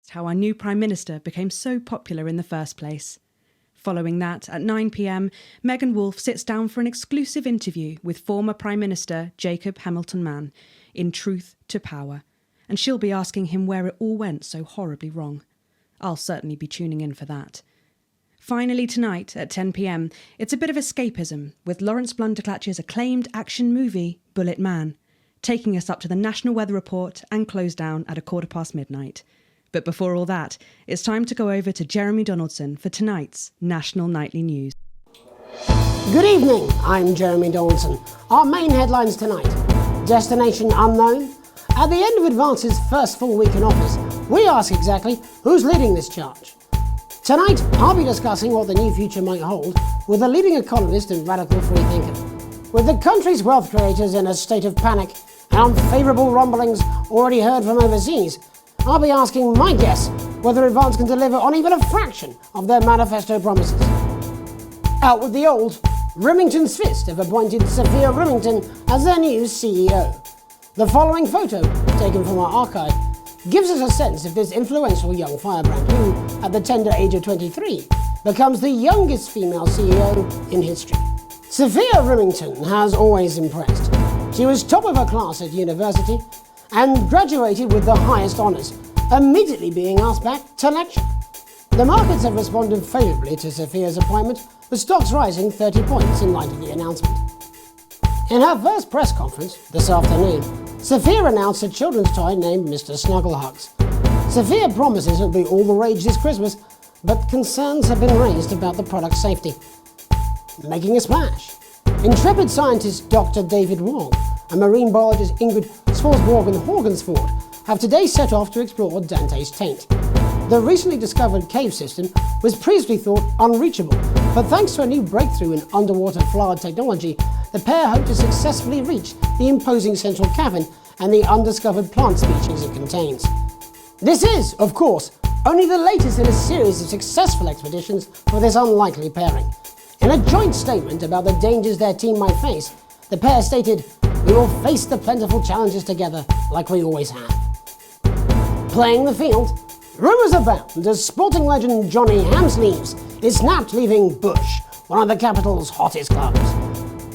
how our new Prime Minister became so popular in the first place. Following that, at 9 p.m, Megan Wolfe sits down for an exclusive interview with former Prime Minister Jacob Hamilton-Mann in Truth to Power, and she'll be asking him where it all went so horribly wrong. I'll certainly be tuning in for that. Finally tonight, at 10 p.m, it's a bit of escapism with Lawrence Blunderclatch's acclaimed action movie, Bullet Man, taking us up to the National Weather Report and close down at midnight. But before all that, it's time to go over to Jeremy Donaldson for tonight's National Nightly News. Good evening, I'm Jeremy Donaldson. Our main headlines tonight. Destination unknown. At the end of Advance's first full week in office, we ask exactly who's leading this charge. Tonight, I'll be discussing what the new future might hold with a leading economist and radical freethinker. With the country's wealth creators in a state of panic and unfavourable rumblings already heard from overseas, I'll be asking my guests whether Advance can deliver on even a fraction of their manifesto promises. Out with the old, Remington's Fist have appointed Sophia Remington as their new CEO. The following photo, taken from our archive, gives us a sense of this influential young firebrand who, at the tender age of 23, becomes the youngest female CEO in history. Sophia Remington has always impressed. She was top of her class at university and graduated with the highest honours, immediately being asked back to lecture. The markets have responded favourably to Sophia's appointment, with stocks rising 30 points in light of the announcement. In her first press conference this afternoon, Sophia announced a children's toy named Mr. Snugglehugs. Sophia promises it'll be all the rage this Christmas, but concerns have been raised about the product's safety. Making a splash. Intrepid scientist Dr. David Wong and marine biologist Ingrid Svorsborg-Horgensford have today set off to explore Dante's taint. The recently discovered cave system was previously thought unreachable, but thanks to a new breakthrough in underwater flower technology, the pair hope to successfully reach the imposing central cavern and the undiscovered plant species it contains. This is, of course, only the latest in a series of successful expeditions for this unlikely pairing. In a joint statement about the dangers their team might face, the pair stated, "We will face the plentiful challenges together like we always have." Playing the field, rumours abound as sporting legend Johnny Hamsleeves is snapped leaving Bush, one of the capital's hottest clubs.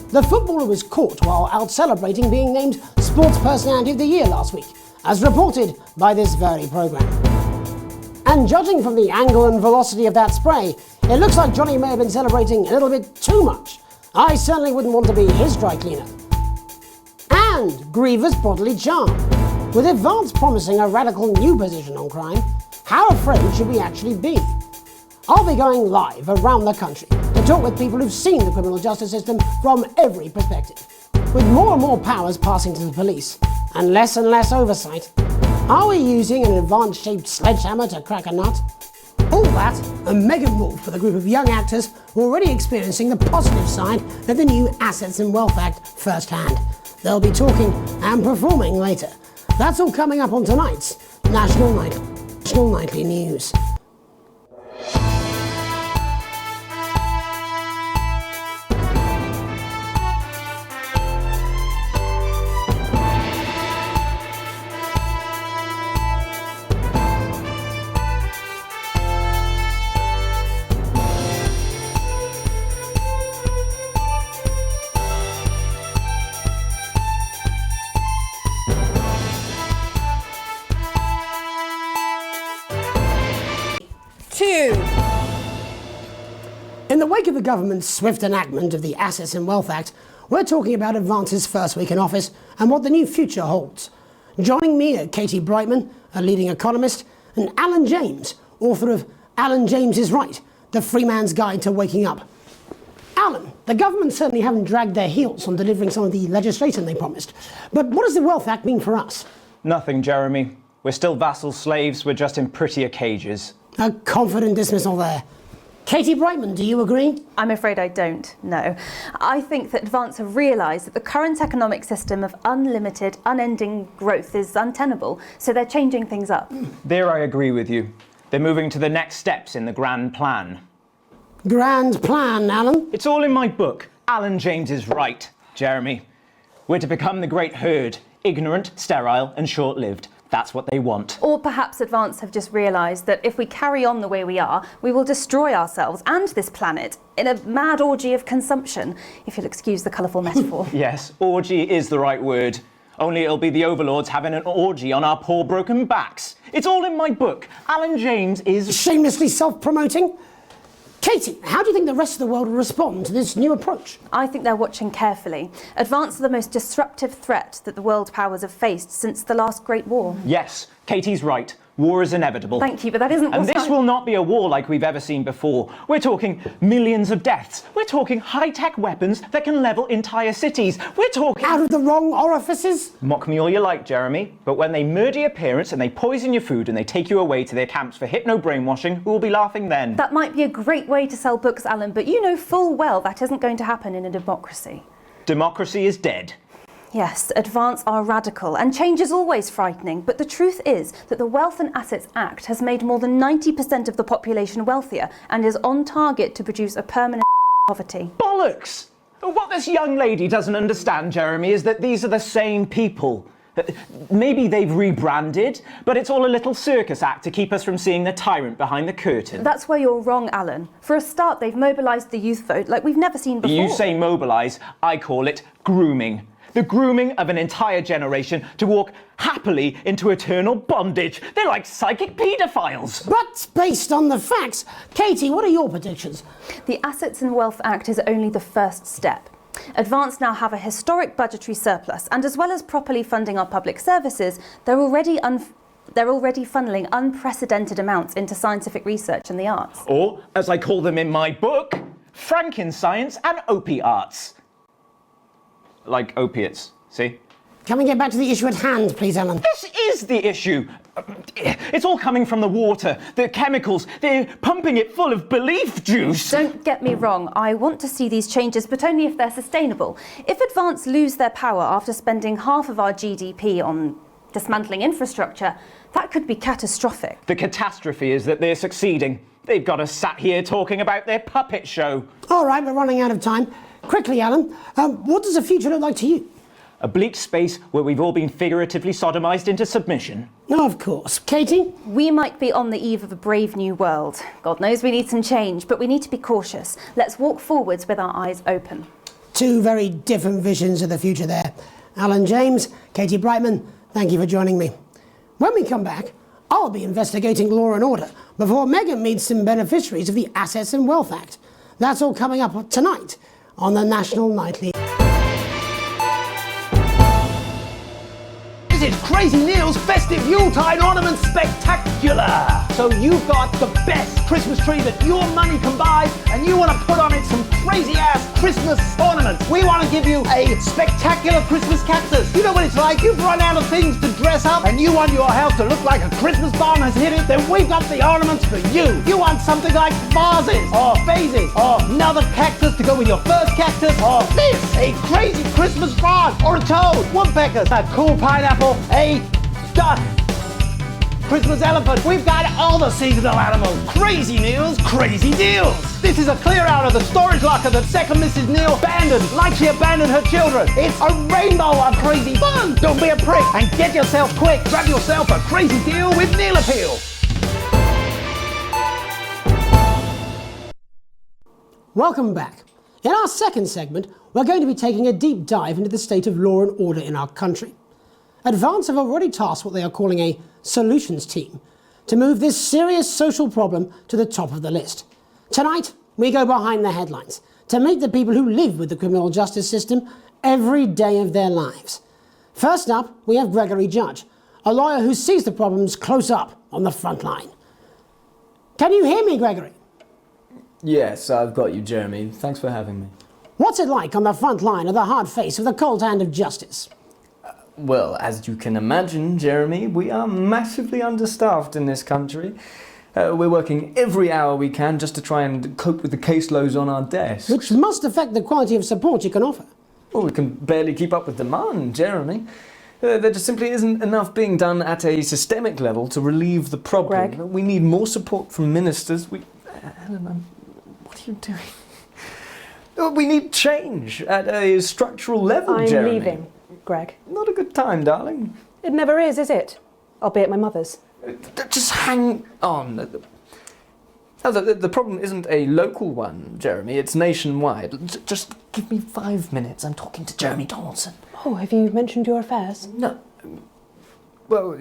The footballer was caught while out celebrating being named Sports Personality of the Year last week, as reported by this very programme. And judging from the angle and velocity of that spray, it looks like Johnny may have been celebrating a little bit too much. I certainly wouldn't want to be his dry cleaner. And grievous bodily charm. With Advance promising a radical new position on crime, how afraid should we actually be? I'll be going live around the country to talk with people who've seen the criminal justice system from every perspective. With more and more powers passing to the police, and less oversight, are we using an Advance-shaped sledgehammer to crack a nut? All that, and Megan Wolfe with a group of young actors already experiencing the positive side of the new Assets and Wealth Act firsthand. They'll be talking and performing later. That's all coming up on tonight's National Nightly News. In the wake of the government's swift enactment of the Assets and Wealth Act, we're talking about Advance's first week in office and what the new future holds. Joining me are Katie Brightman, a leading economist, and Alan James, author of Alan James is Right, The Free Man's Guide to Waking Up. Alan, the government certainly haven't dragged their heels on delivering some of the legislation they promised, but what does the Wealth Act mean for us? Nothing, Jeremy. We're still vassal slaves, we're just in prettier cages. A confident dismissal there. Katie Brightman, do you agree? I'm afraid I don't, no. I think that Advance have realised that the current economic system of unlimited, unending growth is untenable, so they're changing things up. There I agree with you. They're moving to the next steps in the grand plan. Grand plan, Alan? It's all in my book, Alan James is Right, Jeremy. We're to become the great herd, ignorant, sterile and short-lived. That's what they want. Or perhaps Advance have just realised that if we carry on the way we are, we will destroy ourselves and this planet in a mad orgy of consumption, if you'll excuse the colourful metaphor. Yes, orgy is the right word. Only it'll be the overlords having an orgy on our poor broken backs. It's all in my book. Alan James is... Shamelessly self-promoting? Katie, how do you think the rest of the world will respond to this new approach? I think they're watching carefully. Advance are the most disruptive threat that the world powers have faced since the last Great War. Yes, Katie's right. War is inevitable. Thank you, but that isn't... And this will not be a war like we've ever seen before. We're talking millions of deaths. We're talking high-tech weapons that can level entire cities. We're talking... Out of the wrong orifices? Mock me all you like, Jeremy, but when they murder your parents and they poison your food and they take you away to their camps for hypno-brainwashing, who will be laughing then? That might be a great way to sell books, Alan, but you know full well that isn't going to happen in a democracy. Democracy is dead. Yes, Advance are radical, and change is always frightening, but the truth is that the Wealth and Assets Act has made more than 90% of the population wealthier and is on target to produce a permanent poverty. Bollocks! What this young lady doesn't understand, Jeremy, is that these are the same people. Maybe they've rebranded, but it's all a little circus act to keep us from seeing the tyrant behind the curtain. That's where you're wrong, Alan. For a start, they've mobilised the youth vote like we've never seen before. You say mobilise, I call it grooming. The grooming of an entire generation to walk happily into eternal bondage. They're like psychic paedophiles. But based on the facts, Katie, what are your predictions? The Assets and Wealth Act is only the first step. Advance now have a historic budgetary surplus, and as well as properly funding our public services, they're already funneling unprecedented amounts into scientific research and the arts. Or, as I call them in my book, Frankenscience and opiates. Like opiates, see? Can we get back to the issue at hand, please, Alan? This is the issue. It's all coming from the water, the chemicals. They're pumping it full of belief juice. Don't get me wrong, I want to see these changes, but only if they're sustainable. If Advance lose their power after spending half of our GDP on dismantling infrastructure, that could be catastrophic. The catastrophe is that they're succeeding. They've got us sat here talking about their puppet show. All right, we're running out of time. Quickly, Alan, what does the future look like to you? A bleak space where we've all been figuratively sodomized into submission. Oh, of course. Katie? We might be on the eve of a brave new world. God knows we need some change, but we need to be cautious. Let's walk forwards with our eyes open. Two very different visions of the future there. Alan James, Katie Brightman, thank you for joining me. When we come back, I'll be investigating law and order before Megan meets some beneficiaries of the Assets and Wealth Act. That's all coming up tonight on the National Nightly. This is Crazy Neil's Festive Yuletide Ornament Spectacular! So you've got the best Christmas tree that your money can buy, and you want to put on it some crazy-ass Christmas ornaments. We want to give you a spectacular Christmas cactus. You know what it's like? You've run out of things to dress up, and you want your house to look like a Christmas bomb has hit it, then we've got the ornaments for you. You want something like vases, or vases, or another cactus to go with your first cactus, or this, a crazy Christmas frog, or a toad, woodpeckers, a cool pineapple, a duck, Christmas elephant. We've got all the seasonal animals. Crazy Neil's crazy deals. This is a clear out of the storage locker that second Mrs. Neil abandoned like she abandoned her children. It's a rainbow of crazy fun. Don't be a prick and get yourself quick. Grab yourself a crazy deal with Neil Appeal. Welcome back. In our second segment, we're going to be taking a deep dive into the state of law and order in our country. Advance have already tasked what they are calling a solutions team to move this serious social problem to the top of the list. Tonight, we go behind the headlines to meet the people who live with the criminal justice system every day of their lives. First up, we have Gregory Judge, a lawyer who sees the problems close up on the front line. Can you hear me, Gregory? Yes, I've got you, Jeremy. Thanks for having me. What's it like on the front line of the hard face of the cold hand of justice? Well, as you can imagine, Jeremy, we are massively understaffed in this country. We're working every hour we can just to try and cope with the caseloads on our desks. Which must affect the quality of support you can offer. Well, we can barely keep up with demand, Jeremy. There just simply isn't enough being done at a systemic level to relieve the problem. Greg? We need more support from ministers. Helen, what are you doing? We need change at a structural level, I'm Jeremy. leaving, Greg. Not a good time, darling. It never is it? I'll be at my mother's. Just hang on. No, the problem isn't a local one, Jeremy. It's nationwide. Just give me 5 minutes. I'm talking to Jeremy Donaldson. Oh, have you mentioned your affairs? No. Well,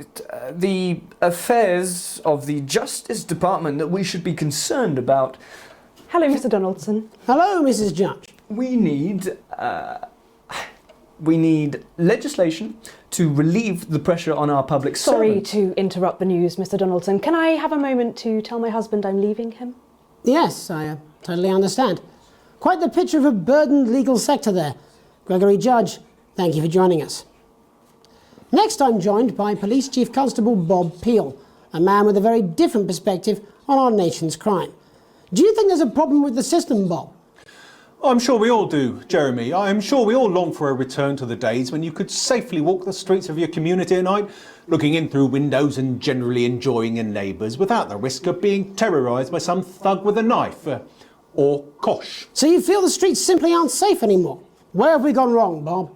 the affairs of the Justice Department that we should be concerned about. Hello, Mr. Donaldson. Hello, Mrs. Judge. We need legislation to relieve the pressure on our public Sorry servants. to interrupt the news, Mr. Donaldson. Can I have a moment to tell my husband I'm leaving him? Yes, I totally understand. Quite the picture of a burdened legal sector there. Gregory Judge, thank you for joining us. Next, I'm joined by Police Chief Constable Bob Peel, a man with a very different perspective on our nation's crime. Do you think there's a problem with the system, Bob? I'm sure we all do, Jeremy. I'm sure we all long for a return to the days when you could safely walk the streets of your community at night, looking in through windows and generally enjoying your neighbours without the risk of being terrorised by some thug with a knife. Or kosh. So you feel the streets simply aren't safe anymore? Where have we gone wrong, Bob?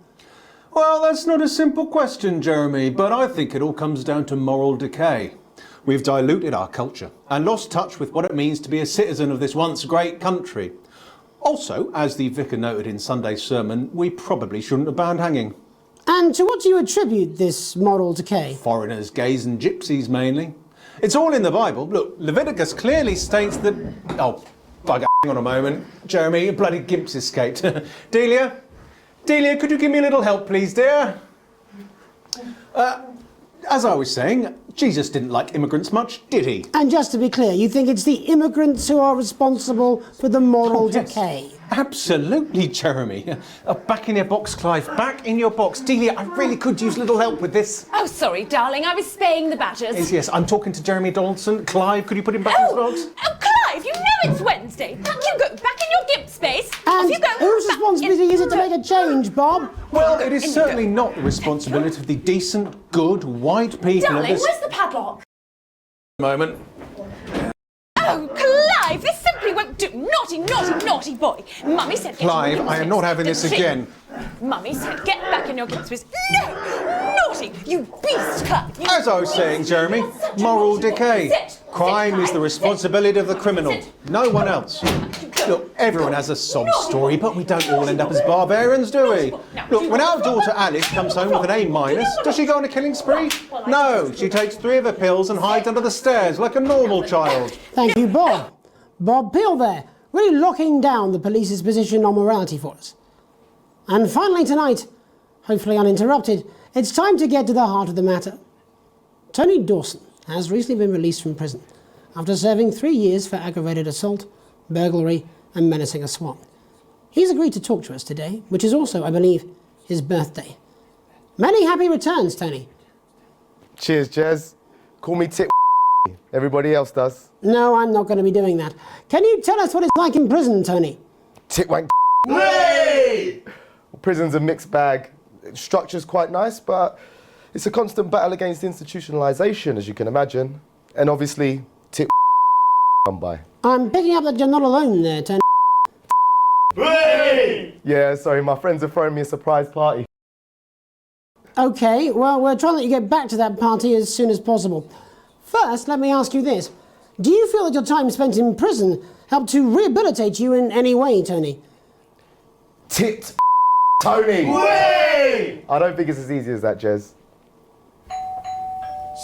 Well, that's not a simple question, Jeremy, but I think it all comes down to moral decay. We've diluted our culture and lost touch with what it means to be a citizen of this once great country. Also, as the vicar noted in Sunday's sermon, we probably shouldn't have banned hanging. And to what do you attribute this moral decay? Foreigners, gays and gypsies mainly. It's all in the Bible. Look, Leviticus clearly states that... Oh, bugger, hang on a moment. Jeremy, bloody gimps escaped. Delia, could you give me a little help, please, dear? As I was saying, Jesus didn't like immigrants much, did he? And just to be clear, you think it's the immigrants who are responsible for the moral decay? Absolutely, Jeremy. Back in your box, Clive. Back in your box. Delia, I really could use a little help with this. Oh, sorry, darling. I was spaying the badgers. Yes, I'm talking to Jeremy Donaldson. Clive, could you put him back in his box? Oh, Clive, you know it's Wednesday. Back you go. Back in your gimp space. Off And you go. whose Back responsibility in- is it to make a change, Bob? Well, it is certainly not the responsibility of the decent, good, white people of Darling, this... where's the padlock? moment. Oh, Clive, this simply won't do. Naughty, naughty, naughty boy. Mummy said... get Clive, in your I am gimp not space. having this Didn't she? again. Mummy said get back in your gimp space. No! Naughty! You beast, Clive! You As I was saying, Jeremy, moral decay. Sit. Crime Sit, is the Clive. responsibility of the criminal, Sit. no one else. Look, everyone has a sob story, but we don't all end up as barbarians, do we? Look, when our daughter Alice comes home with an A-, does she go on a killing spree? No, she takes 3 of her pills and hides under the stairs like a normal child. Thank you, Bob. Bob Peel there, really locking down the police's position on morality for us. And finally tonight, hopefully uninterrupted, it's time to get to the heart of the matter. Tony Dawson has recently been released from prison after serving 3 years for aggravated assault, burglary and menacing a swan. He's agreed to talk to us today, which is also, I believe, his birthday. Many happy returns, Tony. Cheers, Jez. Call me Tit. Everybody else does. No, I'm not going to be doing that. Can you tell us what it's like in prison, Tony? Tit wank. Hey! Prison's a mixed bag. Structure's quite nice, but it's a constant battle against institutionalisation, as you can imagine. And obviously, tit come by. I'm picking up that you're not alone there, Tony. Hey! Yeah, sorry, my friends are throwing me a surprise party. Okay, well, we're trying to let you get back to that party as soon as possible. First, let me ask you this. Do you feel that your time spent in prison helped to rehabilitate you in any way, Tony? Tit Tony! Way! I don't think it's as easy as that, Jez.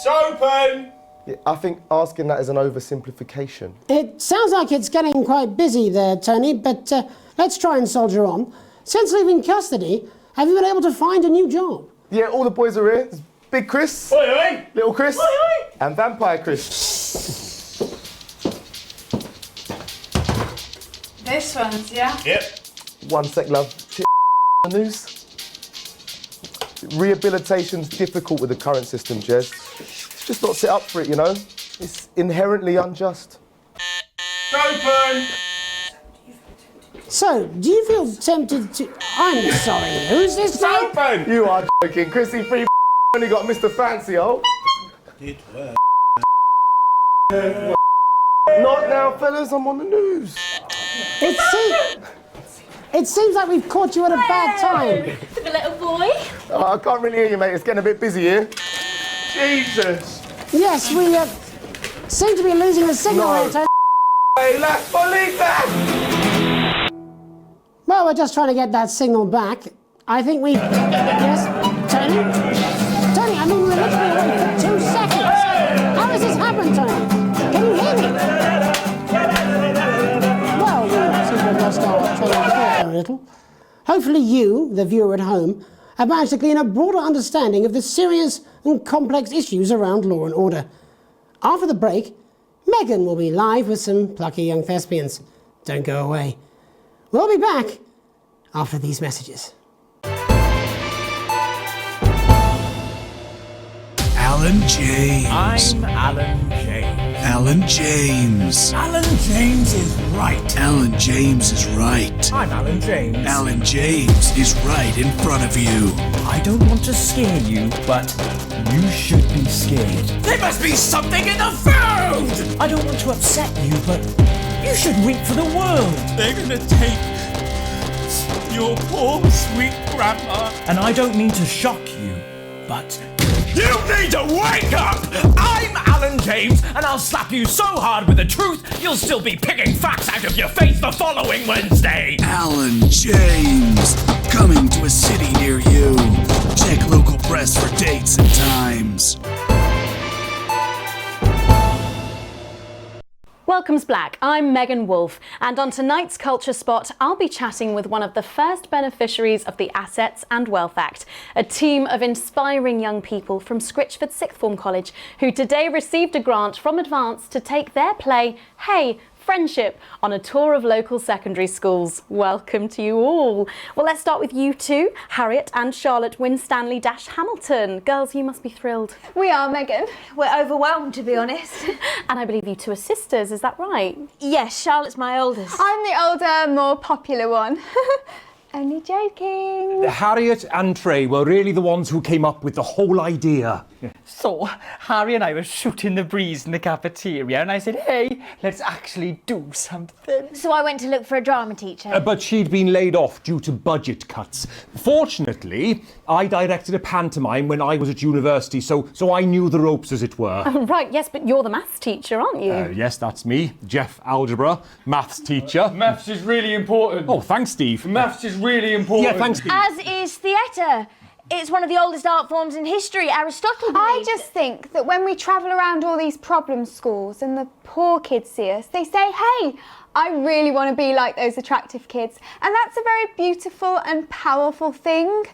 Sopen! Yeah, I think asking that is an oversimplification. It sounds like it's getting quite busy there, Tony, but let's try and soldier on. Since leaving custody, have you been able to find a new job? Yeah, all the boys are here. There's Big Chris, Oi, oi! Little Chris, Oi, oi! and Vampire Chris. This one's, yeah? Yep. One sec, love. Tit the news. Rehabilitation's difficult with the current system, Jez. It's just not set up for it, you know? It's inherently unjust. Sopen! So, do you feel tempted to... I'm sorry, who's this now? Sopen! You are joking. Chrissy Free only got Mr. Fancy, oh? Not now, fellas. I'm on the news. It seems like we've caught you at a bad time. For the little boy. Oh, I can't really hear you, mate. It's getting a bit busy here. Jesus! Yes, we seem to be losing the signal here, Tony. Hey, let's believe that! Well, we're just trying to get that signal back. I think we... Yes, Tony? Tony, I mean, we're literally away for 2 seconds. How has this happened, Tony? Can you hear me? Well, we seem to have lost our train of thought a little. Hopefully you, the viewer at home, have managed to glean a broader understanding of the serious and complex issues around law and order. After the break, Megan will be live with some plucky young thespians. Don't go away. We'll be back after these messages. Alan James. I'm Alan James. Alan James. Alan James is right. Alan James is right. I'm Alan James. Alan James is right in front of you. I don't want to scare you, but you should be scared. There must be something in the food! I don't want to upset you, but you should weep for the world. They're gonna take your poor, sweet grandma. And I don't mean to shock you, but you need to wake up! I'm Alan James, and I'll slap you so hard with the truth, you'll still be picking facts out of your face the following Wednesday! Alan James. Coming to a city near you. Check local press for dates and times. Welcome's Black, I'm Megan Wolfe, and on tonight's Culture Spot, I'll be chatting with one of the first beneficiaries of the Assets and Wealth Act, a team of inspiring young people from Scritchford Sixth Form College who today received a grant from Advance to take their play, Hey, Friendship, on a tour of local secondary schools. Welcome to you all. Well, let's start with you two, Harriet and Charlotte Winstanley-Hamilton. Girls, you must be thrilled. We are, Megan. We're overwhelmed, to be honest. And I believe you two are sisters, is that right? Yes, Charlotte's my oldest. I'm the older, more popular one. Only joking. Harriet and Trey were really the ones who came up with the whole idea. So, Harry and I were shooting the breeze in the cafeteria, and I said, hey, let's actually do something. So I went to look for a drama teacher. But she'd been laid off due to budget cuts. Fortunately, I directed a pantomime when I was at university, so I knew the ropes, as it were. Right, yes, but you're the maths teacher, aren't you? Yes, that's me, Jeff Algebra, maths teacher. Maths is really important. Oh, thanks, Steve. Maths is really important. Yeah, thanks, Steve. As is theatre. It's one of the oldest art forms in history. Aristotle believed I just think that when we travel around all these problem schools and the poor kids see us, they say, hey, I really want to be like those attractive kids. And that's a very beautiful and powerful thing.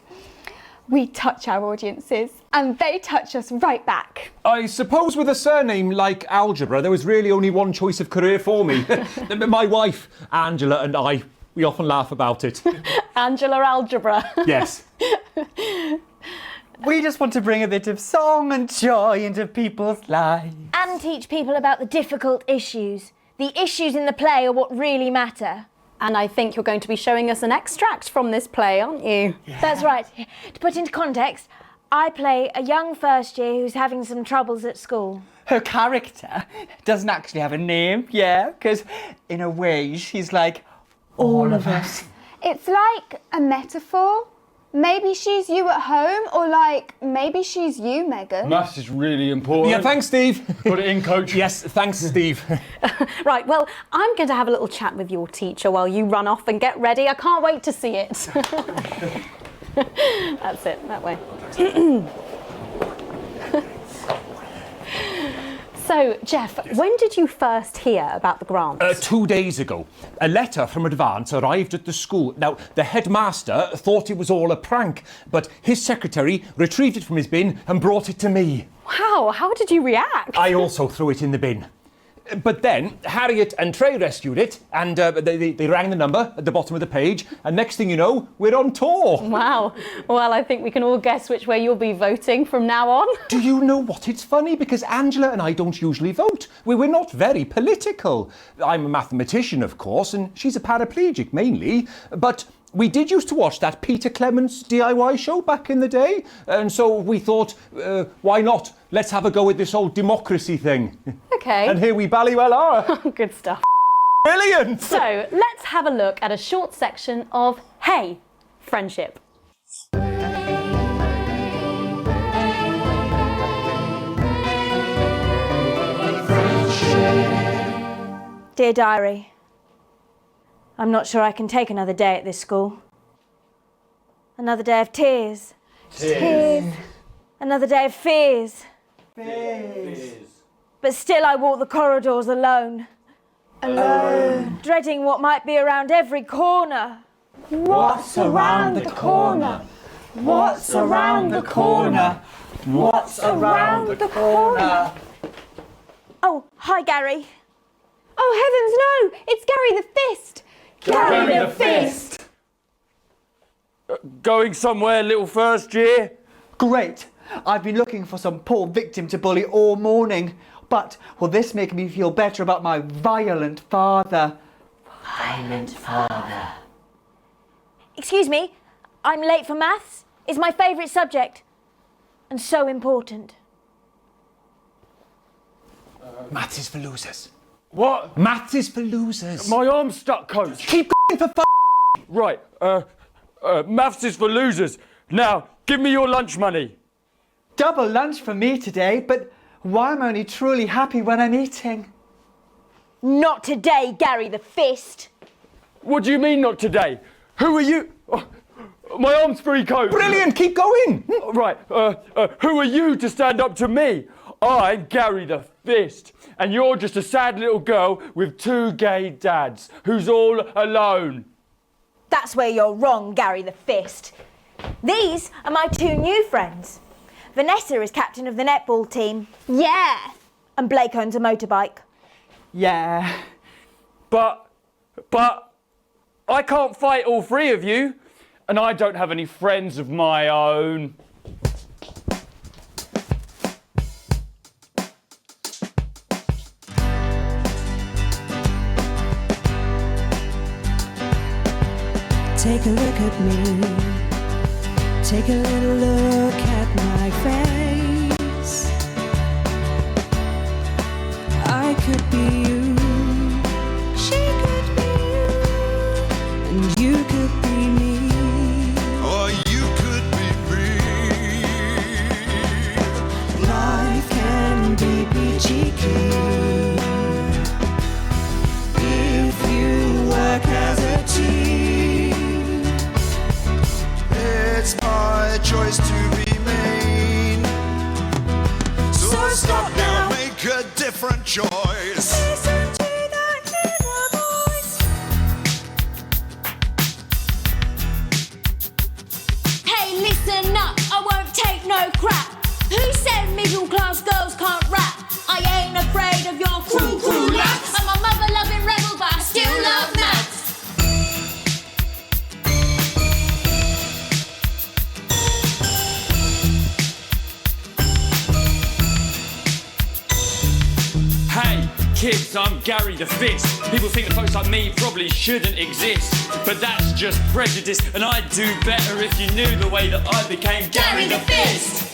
We touch our audiences and they touch us right back. I suppose with a surname like Algebra, there was really only one choice of career for me. My wife, Angela, and I, we often laugh about it. Angela Algebra. Yes. We just want to bring a bit of song and joy into people's lives. and teach people about the difficult issues. The issues in the play are what really matter. And I think you're going to be showing us an extract from this play, aren't you? Yeah. That's right. To put into context, I play a young first year who's having some troubles at school. Her character doesn't actually have a name, yeah, because in a way she's like all of us. It's like a metaphor. Maybe she's you at home, or like maybe she's you, Megan. Maths is really important. Yeah, thanks, Steve. Put it in, coach. Yes, thanks, Steve. Right, well, I'm going to have a little chat with your teacher while you run off and get ready. I can't wait to see it. That's it, that way. So, Jeff, when did you first hear about the grant? 2 days ago. A letter from Advance arrived at the school. Now, the headmaster thought it was all a prank, but his secretary retrieved it from his bin and brought it to me. Wow, how did you react? I also threw it in the bin. But then Harriet and Trey rescued it, and they rang the number at the bottom of the page, and next thing you know, we're on tour. Wow. Well, I think we can all guess which way you'll be voting from now on. Do you know what? It's funny because Angela and I don't usually vote. We're not very political. I'm a mathematician, of course, and she's a paraplegic mainly, but we did used to watch that Peter Clements DIY show back in the day, and so we thought, why not? Let's have a go at this old democracy thing. Okay. And here we bally well are. Good stuff. Brilliant! So, let's have a look at a short section of Hey, Friendship. Dear Diary, I'm not sure I can take another day at this school. Another day of tears. Tears. Another day of fears. Fears. But still I walk the corridors alone. Alone. Dreading what might be around every corner. What's around the corner? What's around the corner? What's around the corner? Oh, hi Gary. Oh heavens no! It's Gary the Fist! Gary the Fist! Going somewhere, little first year? Great! I've been looking for some poor victim to bully all morning. But will this make me feel better about my violent father? Violent father. Excuse me, I'm late for maths. It's my favourite subject. And so important. Maths is for losers. What? Maths is for losers. My arm's stuck, coach. Keep going for Right, maths is for losers. Now, give me your lunch money. Double lunch for me today, but why am I only truly happy when I'm eating? Not today, Gary the Fist. What do you mean not today? Who are you? Oh, my arm's free, coach. Brilliant, keep going. Right, who are you to stand up to me? I'm Gary the Fist, and you're just a sad little girl with 2 gay dads who's all alone. That's where you're wrong, Gary the Fist. These are my 2 new friends. Vanessa is captain of the netball team. Yeah! And Blake owns a motorbike. Yeah. But I can't fight all 3 of you, and I don't have any friends of my own. Take a look at me. Take a little look at my face. I could be you. She could be you. And you could be me. Or you could be me. Life can be peachy keen if you work as a team. It's my choice to be mean. So stop now, make a different choice. Listen to that inner voice. Hey, listen up, I won't take no crap. Who said middle class girls can't rap? I ain't afraid of your cruel lads. I'm a mother loving rebel, but I still love maths. Hey, kids, I'm Gary the Fist. People think that folks like me probably shouldn't exist, but that's just prejudice, and I'd do better if you knew the way that I became Gary the Fist.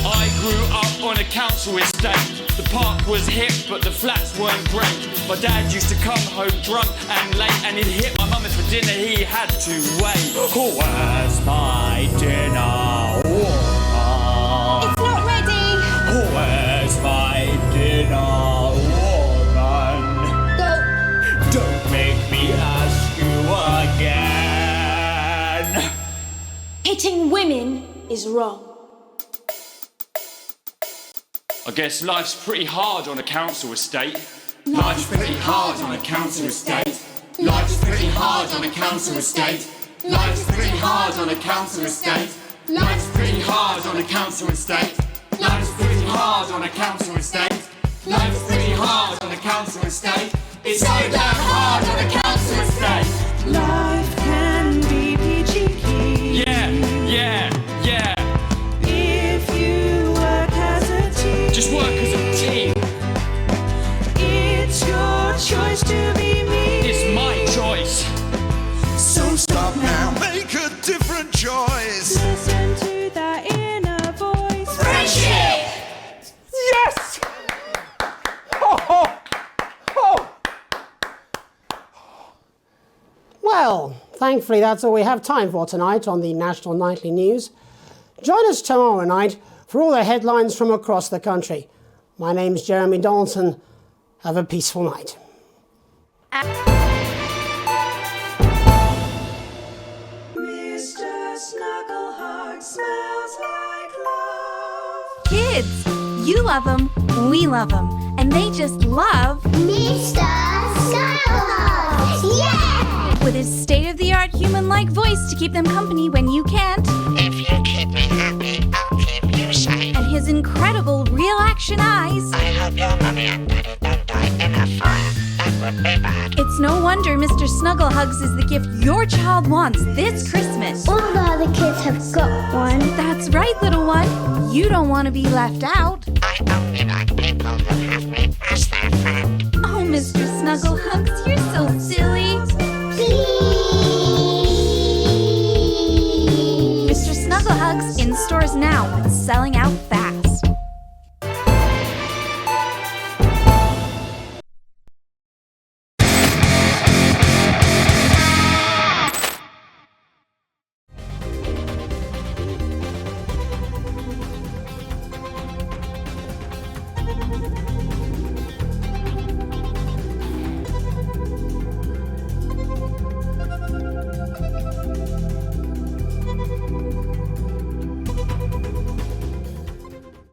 I grew up on a council estate. The park was hip, but the flats weren't great. My dad used to come home drunk and late, and he'd hit my mum, and for dinner he had to wait. Where's my dinner? It's not ready. Where's my dinner, woman? Go. Don't make me ask you again. Hitting women is wrong. I guess life's pretty hard on a council estate. Life's pretty hard on a council estate. Life's pretty hard on a council estate. Life's pretty hard on a council estate. Life's pretty hard on a council estate. Life's pretty hard on a council estate. Life's pretty hard on a council estate. It's so damn hard on a council estate. Life can be peachy keen. Yeah. If you work as a team. Just work as a team. It's your choice to be me. It's my choice. So stop now, make a different choice. Listen to that inner voice. Friendship! Yes! Oh. Well, thankfully that's all we have time for tonight on the National Nightly News. Join us tomorrow night for all the headlines from across the country. My name's Jeremy Donaldson. Have a peaceful night. Mr. Snuggleheart smells like love. Kids, you love them, we love them, and they just love Mr. Snuggleheart. Yeah! with his state-of-the-art human-like voice to keep them company when you can't. If you keep me happy, I'll keep you safe. And his incredible real-action eyes. I hope your mummy and daddy don't die in a fire. That would be bad. It's no wonder Mr. Snugglehugs is the gift your child wants this Christmas. All the other kids have got one. That's right, little one. You don't want to be left out. I only like people who have me as their friend. Oh, Mr. Snugglehugs, you're so silly. Mr. Snugglehugs in stores now with selling out